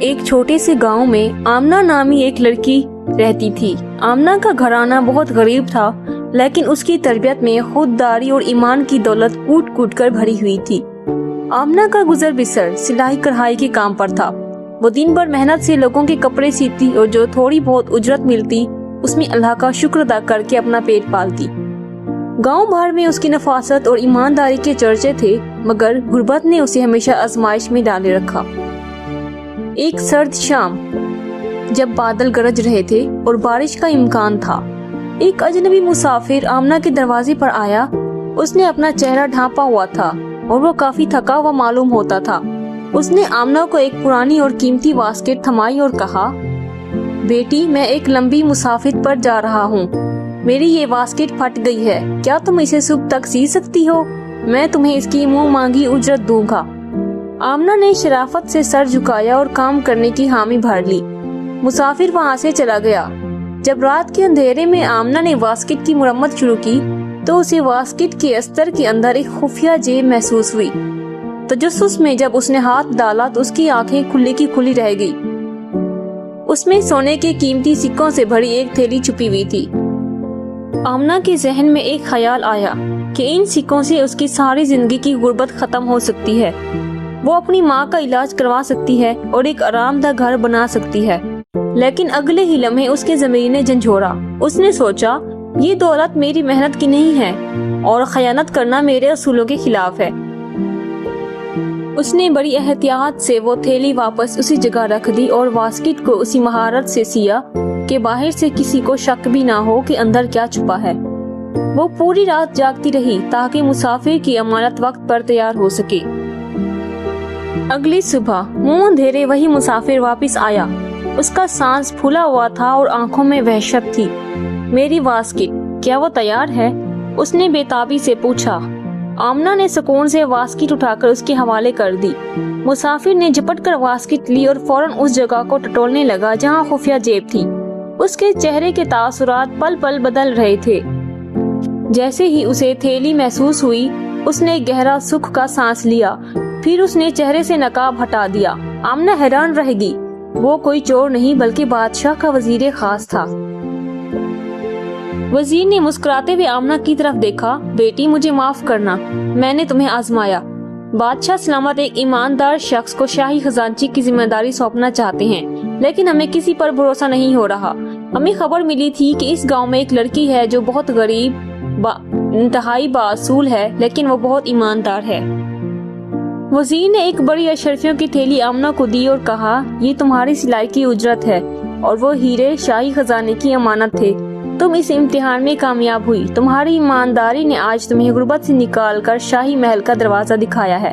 ایک چھوٹے سے گاؤں میں آمنہ نامی ایک لڑکی رہتی تھی۔ آمنہ کا گھرانہ بہت غریب تھا، لیکن اس کی تربیت میں خودداری اور ایمان کی دولت کوٹ کوٹ کر بھری ہوئی تھی۔ آمنہ کا گزر بسر سلائی کڑھائی کے کام پر تھا۔ وہ دن بھر محنت سے لوگوں کے کپڑے سیتی اور جو تھوڑی بہت اجرت ملتی اس میں اللہ کا شکر ادا کر کے اپنا پیٹ پالتی۔ گاؤں بھر میں اس کی نفاست اور ایمانداری کے چرچے تھے، مگر غربت نے اسے ہمیشہ آزمائش میں ڈالے رکھا۔ ایک سرد شام جب بادل گرج رہے تھے اور بارش کا امکان تھا، ایک اجنبی مسافر آمنہ کے دروازے پر آیا۔ اس نے اپنا چہرہ ڈھانپا ہوا تھا اور وہ کافی تھکا ہوا معلوم ہوتا تھا۔ اس نے آمنہ کو ایک پرانی اور قیمتی واسکٹ تھمائی اور کہا، بیٹی، میں ایک لمبی مسافت پر جا رہا ہوں، میری یہ واسکٹ پھٹ گئی ہے، کیا تم اسے صبح تک سی سکتی ہو؟ میں تمہیں اس کی منہ مانگی اجرت دوں گا۔ آمنہ نے شرافت سے سر جھکایا اور کام کرنے کی حامی بھر لی۔ مسافر وہاں سے چلا گیا۔ جب رات کے اندھیرے میں آمنہ نے واسکٹ کی مرمت شروع کی تو اسے واسکٹ کے استر کے اندر ایک خفیہ جیب محسوس ہوئی۔ تجسس میں جب اس نے ہاتھ ڈالا تو اس کی آنکھیں کھلی کی کھلی رہ گئی۔ اس میں سونے کے قیمتی سکوں سے بھری ایک تھیلی چھپی ہوئی تھی۔ آمنہ کے ذہن میں ایک خیال آیا کہ ان سکوں سے اس کی ساری زندگی کی غربت ختم ہو سکتی ہے۔ وہ اپنی ماں کا علاج کروا سکتی ہے اور ایک آرام دہ گھر بنا سکتی ہے۔ لیکن اگلے ہی لمحے اس کے ضمیر نے جھنجھوڑا۔ اس نے سوچا، یہ دولت میری محنت کی نہیں ہے اور خیانت کرنا میرے اصولوں کے خلاف ہے۔ اس نے بڑی احتیاط سے وہ تھیلی واپس اسی جگہ رکھ دی اور واسکٹ کو اسی مہارت سے سیا کہ باہر سے کسی کو شک بھی نہ ہو کہ اندر کیا چھپا ہے۔ وہ پوری رات جاگتی رہی تاکہ مسافر کی امانت وقت پر تیار ہو سکے۔ اگلی صبح منہ اندھیرے وہی مسافر واپس آیا۔ اس کا سانس پھولا ہوا تھا اور آنکھوں میں وحشت تھی۔ میری واسکٹ، کیا وہ تیار ہے؟ اس نے بے تابی سے پوچھا۔ آمنہ نے سکون سے واسکٹ اٹھا کر اس کے حوالے کر دی۔ مسافر نے جھپٹ کر واسکٹ لی اور فوراً اس جگہ کو ٹٹولنے لگا جہاں خفیہ جیب تھی۔ اس کے چہرے کے تاثرات پل پل بدل رہے تھے۔ جیسے ہی اسے تھیلی محسوس ہوئی، اس نے گہرا سکھ کا سانس لیا، پھر اس نے چہرے سے نقاب ہٹا دیا۔ آمنہ حیران رہ گئی۔ وہ کوئی چور نہیں بلکہ بادشاہ کا وزیر خاص تھا۔ وزیر نے مسکراتے ہوئے آمنہ کی طرف دیکھا۔ بیٹی، مجھے معاف کرنا، میں نے تمہیں آزمایا۔ بادشاہ سلامت ایک ایماندار شخص کو شاہی خزانچی کی ذمہ داری سونپنا چاہتے ہیں، لیکن ہمیں کسی پر بھروسہ نہیں ہو رہا۔ ہمیں خبر ملی تھی کہ اس گاؤں میں ایک لڑکی ہے جو بہت غریب، انتہائی بااصول ہے، لیکن وہ بہت ایماندار ہے۔ وزیر نے ایک بڑی اشرفیوں کی تھیلی آمنہ کو دی اور کہا، یہ تمہاری سلائی کی اجرت ہے اور وہ ہیرے شاہی خزانے کی امانت تھے۔ تم اس امتحان میں کامیاب ہوئی۔ تمہاری ایمانداری نے آج تمہیں غربت سے نکال کر شاہی محل کا دروازہ دکھایا ہے۔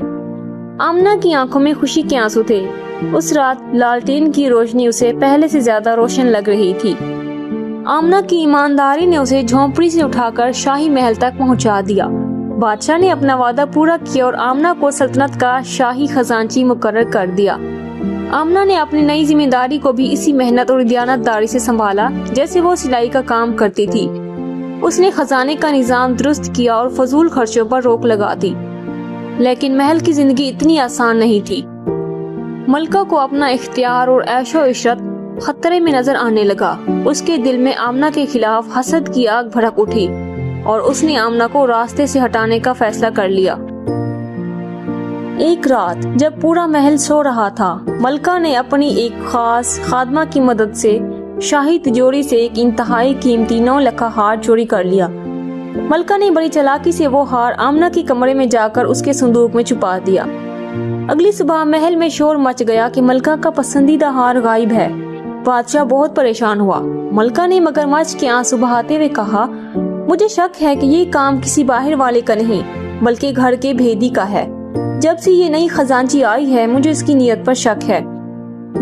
آمنہ کی آنکھوں میں خوشی کے آنسو تھے۔ اس رات لالٹین کی روشنی اسے پہلے سے زیادہ روشن لگ رہی تھی۔ آمنہ کی ایمانداری نے اسے جھونپڑی سے اٹھا کر شاہی محل تک پہنچا دیا۔ بادشاہ نے اپنا وعدہ پورا کیا اور آمنہ کو سلطنت کا شاہی خزانچی مقرر کر دیا۔ آمنہ نے اپنی نئی ذمہ داری کو بھی اسی محنت اور دیانت داری سے سنبھالا جیسے وہ سلائی کا کام کرتی تھی۔ اس نے خزانے کا نظام درست کیا اور فضول خرچوں پر روک لگا دی۔ لیکن محل کی زندگی اتنی آسان نہیں تھی۔ ملکہ کو اپنا اختیار اور عیش و عشرت خطرے میں نظر آنے لگا۔ اس کے دل میں آمنہ کے خلاف حسد کی آگ بھڑک اٹھی اور اس نے آمنہ کو راستے سے ہٹانے کا فیصلہ کر لیا۔ ایک رات جب پورا محل سو رہا تھا، ملکہ نے اپنی ایک خاص خادمہ کی مدد سے شاہی تجوری سے ایک انتہائی قیمتی 9 لکھا ہار چوری کر لیا۔ ملکہ نے بڑی چالاکی سے وہ ہار آمنہ کے کمرے میں جا کر اس کے صندوق میں چھپا دیا۔ اگلی صبح محل میں شور مچ گیا کہ ملکہ کا پسندیدہ ہار غائب ہے۔ بادشاہ بہت پریشان ہوا۔ ملکہ نے مگرمچھ کے آنسو بہاتے ہوئے کہا، مجھے شک ہے کہ یہ کام کسی باہر والے کا نہیں بلکہ گھر کے بھیدی کا ہے۔ جب سے یہ نئی خزانچی آئی ہے مجھے اس کی نیت پر شک ہے۔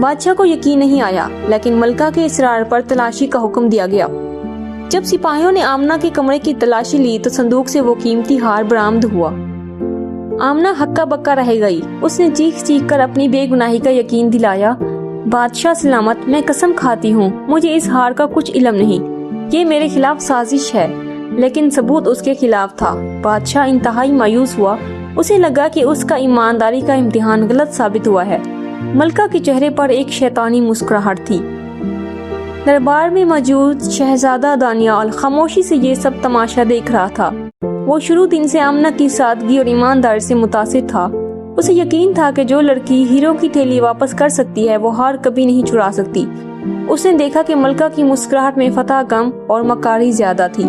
بادشاہ کو یقین نہیں آیا، لیکن ملکہ کے اصرار پر تلاشی کا حکم دیا گیا۔ جب سپاہیوں نے آمنہ کے کمرے کی تلاشی لی تو صندوق سے وہ قیمتی ہار برآمد ہوا۔ آمنہ ہکا بکا رہ گئی۔ اس نے چیخ چیخ کر اپنی بے گناہی کا یقین دلایا۔ بادشاہ سلامت، میں قسم کھاتی ہوں مجھے اس ہار کا کچھ علم نہیں۔ یہ میرے خلاف سازش ہے، لیکن ثبوت اس کے خلاف تھا۔ بادشاہ انتہائی مایوس ہوا۔ اسے لگا کہ اس کا ایمانداری کا امتحان غلط ثابت ہوا ہے۔ ملکہ کے چہرے پر ایک شیطانی مسکراہٹ تھی۔ دربار میں موجود شہزادہ دانیال خاموشی سے یہ سب تماشا دیکھ رہا تھا۔ وہ شروع دن سے آمنہ کی سادگی اور ایمانداری سے متاثر تھا۔ اسے یقین تھا کہ جو لڑکی ہیرو کی تھیلی واپس کر سکتی ہے وہ ہار کبھی نہیں چھڑا سکتی۔ اس نے دیکھا کہ ملکہ کی مسکراہٹ میں فتح کم اور مکاری زیادہ تھی۔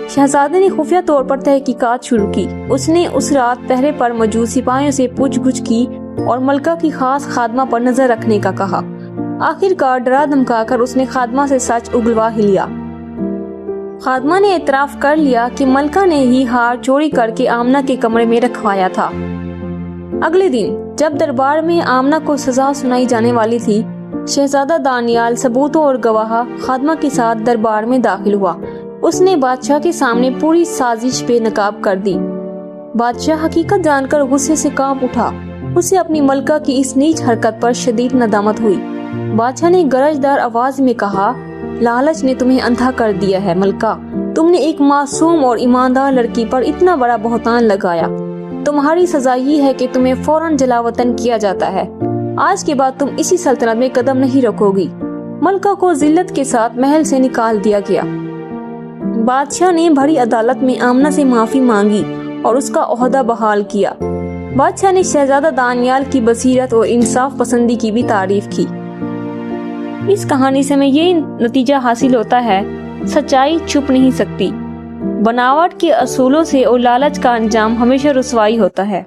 شہزادے نے خفیہ طور پر تحقیقات شروع کی۔ اس نے اس رات پہرے پر موجود سپاہیوں سے پوچھ گچھ کی اور ملکہ کی خاص خادمہ پر نظر رکھنے کا کہا۔ آخر کار ڈرا دھمکا کر اس نے خادمہ سے سچ اگلوا ہی لیا۔ خادمہ نے اعتراف کر لیا کہ ملکہ نے ہی ہار چوری کر کے آمنہ کے کمرے میں رکھوایا تھا۔ اگلے دن جب دربار میں آمنہ کو سزا سنائی جانے والی تھی، شہزادہ دانیال ثبوتوں اور گواہ خادمہ کے ساتھ دربار میں داخل ہوا۔ اس نے بادشاہ کے سامنے پوری سازش بے نقاب کر دی۔ بادشاہ حقیقت جان کر غصے سے کانپ اٹھا۔ اسے اپنی ملکہ کی اس نیچ حرکت پر شدید ندامت ہوئی۔ بادشاہ نے گرجدار آواز میں کہا، لالچ نے تمہیں اندھا کر دیا ہے ملکہ۔ تم نے ایک معصوم اور ایماندار لڑکی پر اتنا بڑا بہتان لگایا۔ تمہاری سزا یہ ہے کہ تمہیں فوراً جلا وطن کیا جاتا ہے۔ آج کے بعد تم اسی سلطنت میں قدم نہیں رکھو گی۔ ملکہ کو ذلت کے ساتھ محل سے نکال دیا گیا۔ بادشاہ نے بڑی عدالت میں آمنہ سے معافی مانگی اور اس کا عہدہ بحال کیا۔ بادشاہ نے شہزادہ دانیال کی بصیرت اور انصاف پسندی کی بھی تعریف کی۔ اس کہانی سے ہمیں یہ نتیجہ حاصل ہوتا ہے، سچائی چھپ نہیں سکتی۔ بناوٹ کے اصولوں سے اور لالچ کا انجام ہمیشہ رسوائی ہوتا ہے۔